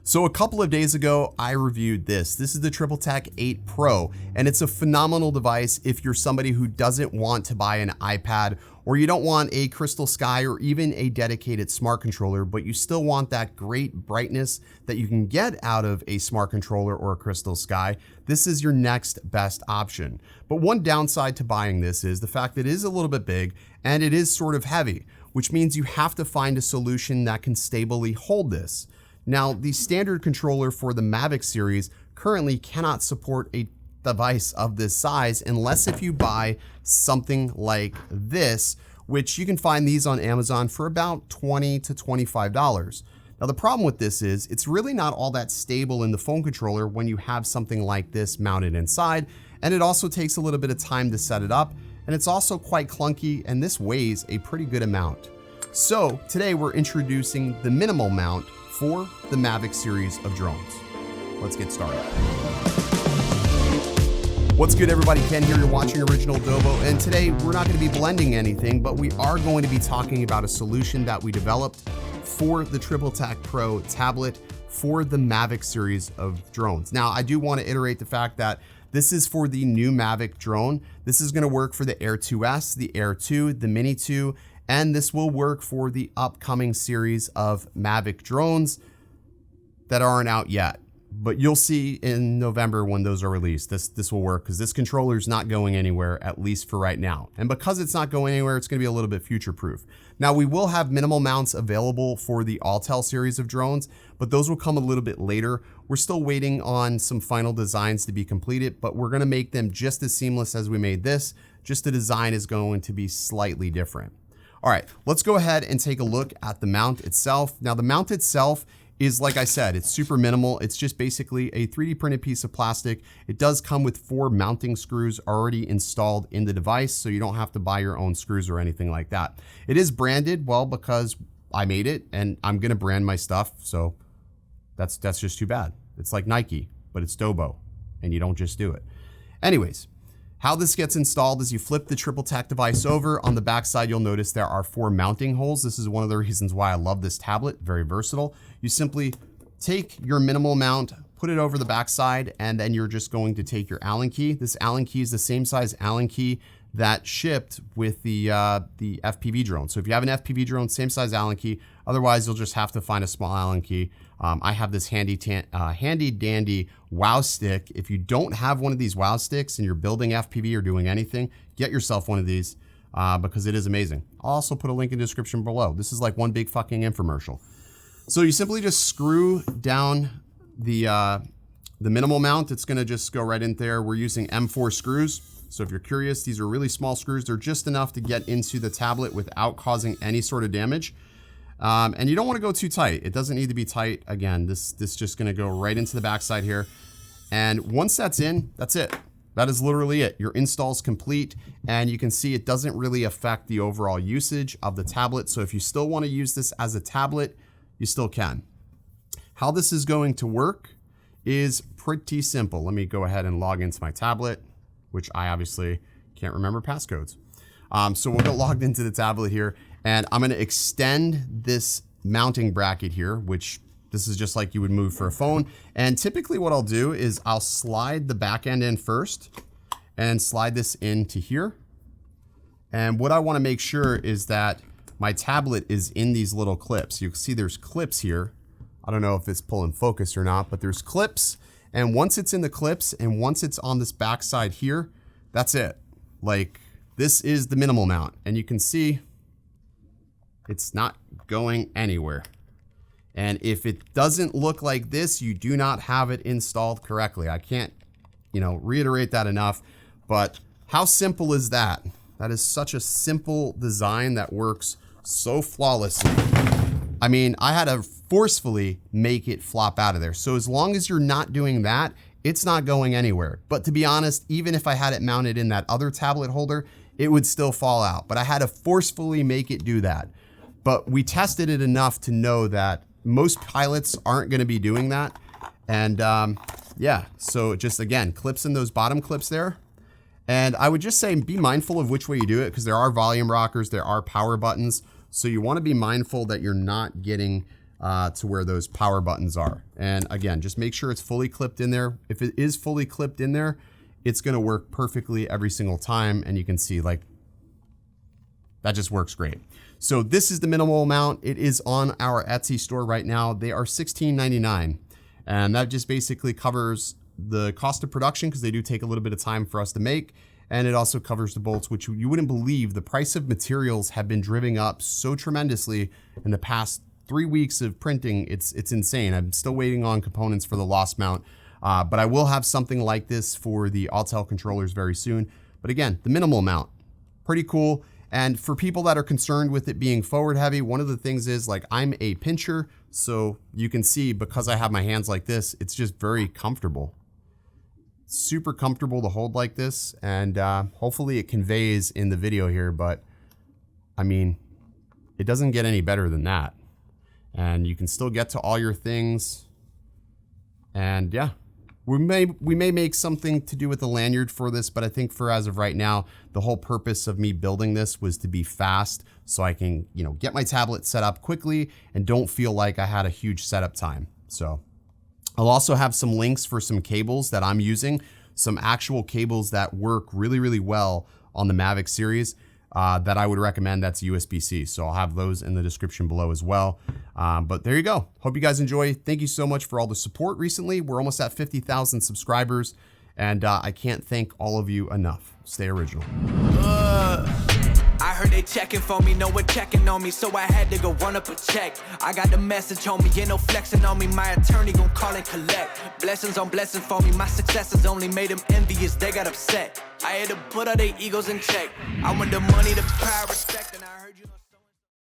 So a couple of days ago, I reviewed this. This is the TripleTech 8 Pro, and it's a phenomenal device if you're somebody who doesn't want to buy an iPad, or you don't want a Crystal Sky or even a dedicated smart controller, but you still want that great brightness that you can get out of a smart controller or a Crystal Sky. This is your next best option. But one downside to buying this is the fact that it is a little bit big and it is sort of heavy, which means you have to find a solution that can stably hold this. Now, the standard controller for the Mavic series currently cannot support a device of this size unless if you buy something like this, which you can find these on Amazon for about $20 to $25. Now, the problem with this is it's really not all that stable in the phone controller when you have something like this mounted inside, and it also takes a little bit of time to set it up, and it's also quite clunky, and this weighs a pretty good amount. So today we're introducing the minimal mount for the Mavic series of drones. Let's get started. What's good, everybody? Ken here, you're watching Original Dobo, and today we're not going to be blending anything, but we are going to be talking about a solution that we developed for the TripleTech Pro tablet for the Mavic series of drones. Now, I do want to iterate the fact that this is for the new Mavic drone. This is going to work for the Air 2S, the Air 2, the Mini 2, and this will work for the upcoming series of Mavic drones that aren't out yet. But you'll see in November when those are released, this will work because this controller is not going anywhere, at least for right now. And because it's not going anywhere, it's going to be a little bit future-proof. Now, we will have minimal mounts available for the Autel series of drones, but those will come a little bit later. We're still waiting on some final designs to be completed, but we're going to make them just as seamless as we made this. Just the design is going to be slightly different. All right, let's go ahead and take a look at the mount itself. Now, the mount itself is, like I said, it's super minimal. It's just basically a 3D printed piece of plastic. It does come with 4 mounting screws already installed in the device, so you don't have to buy your own screws or anything like that. It is branded, well, because I made it and I'm gonna brand my stuff, so that's just too bad. It's like Nike, but it's Dobo, and you don't just do it. Anyways, how this gets installed is you flip the TripleTech device over. On the back side, you'll notice there are 4 mounting holes. This is one of the reasons why I love this tablet, very versatile. You simply take your minimal mount, put it over the back side, and then you're just going to take your Allen key. This Allen key is the same size Allen key that shipped with the FPV drone. So if you have an FPV drone, same size Allen key. Otherwise, you'll just have to find a small Allen key. I have this handy dandy WOW stick. If you don't have one of these WOW sticks and you're building FPV or doing anything, get yourself one of these because it is amazing. I'll also put a link in the description below. This is like one big fucking infomercial. So you simply just screw down the minimal mount. It's gonna just go right in there. We're using M4 screws. So if you're curious, these are really small screws. They're just enough to get into the tablet without causing any sort of damage. And you don't want to go too tight. It doesn't need to be tight. Again, this just going to go right into the backside here. And once that's in, that's it. That is literally it. Your install is complete, and you can see it doesn't really affect the overall usage of the tablet. So if you still want to use this as a tablet, you still can. How this is going to work is pretty simple. Let me go ahead and log into my tablet, which I obviously can't remember passcodes. So we'll get logged into the tablet here, and I'm gonna extend this mounting bracket here, which this is just like you would move for a phone. And typically what I'll do is I'll slide the back end in first and slide this into here. And what I wanna make sure is that my tablet is in these little clips. You can see there's clips here. I don't know if it's pulling focus or not, but there's clips. And once it's in the clips and once it's on this back side here, that's it. Like, this is the minimal mount, and you can see it's not going anywhere. And if it doesn't look like this, you do not have it installed correctly. I can't, reiterate that enough, but how simple is that? That is such a simple design that works so flawlessly. I mean, I had to forcefully make it flop out of there. So as long as you're not doing that, it's not going anywhere. But to be honest, even if I had it mounted in that other tablet holder, it would still fall out. But I had to forcefully make it do that. But we tested it enough to know that most pilots aren't gonna be doing that. And yeah, so just again, clips in those bottom clips there. And I would just say be mindful of which way you do it because there are volume rockers, there are power buttons. So you wanna be mindful that you're not getting to where those power buttons are. And again, just make sure it's fully clipped in there. If it is fully clipped in there, it's gonna work perfectly every single time. And you can see like, that just works great. So this is the minimal mount. It is on our Etsy store right now. They are $16.99. And that just basically covers the cost of production because they do take a little bit of time for us to make. And it also covers the bolts, which you wouldn't believe. The price of materials have been driving up so tremendously in the past 3 weeks of printing. It's insane. I'm still waiting on components for the Lost mount, but I will have something like this for the Autel controllers very soon. But again, the minimal mount, pretty cool. And for people that are concerned with it being forward heavy, one of the things is like I'm a pincher, so you can see because I have my hands like this, it's just very comfortable. Super comfortable to hold like this, and hopefully it conveys in the video here, but I mean, it doesn't get any better than that. And you can still get to all your things. And yeah, we may make something to do with the lanyard for this, but I think for as of right now, the whole purpose of me building this was to be fast so I can, you know, get my tablet set up quickly and don't feel like I had a huge setup time. So I'll also have some links for some cables that I'm using, some actual cables that work really, really well on the Mavic series that I would recommend. That's USB-C. So I'll have those in the description below as well. But there you go. Hope you guys enjoy. Thank you so much for all the support recently. We're almost at 50,000 subscribers, and I can't thank all of you enough. Stay original. I heard they checking for me, no one checking on me, so I had to go run up a check. I got the message on me, ain't no flexing on me, my attorney gon' call and collect. Blessings on blessings for me, my successes only made them envious, they got upset. I had to put all their egos in check. I want the money, the power, respect, and I heard you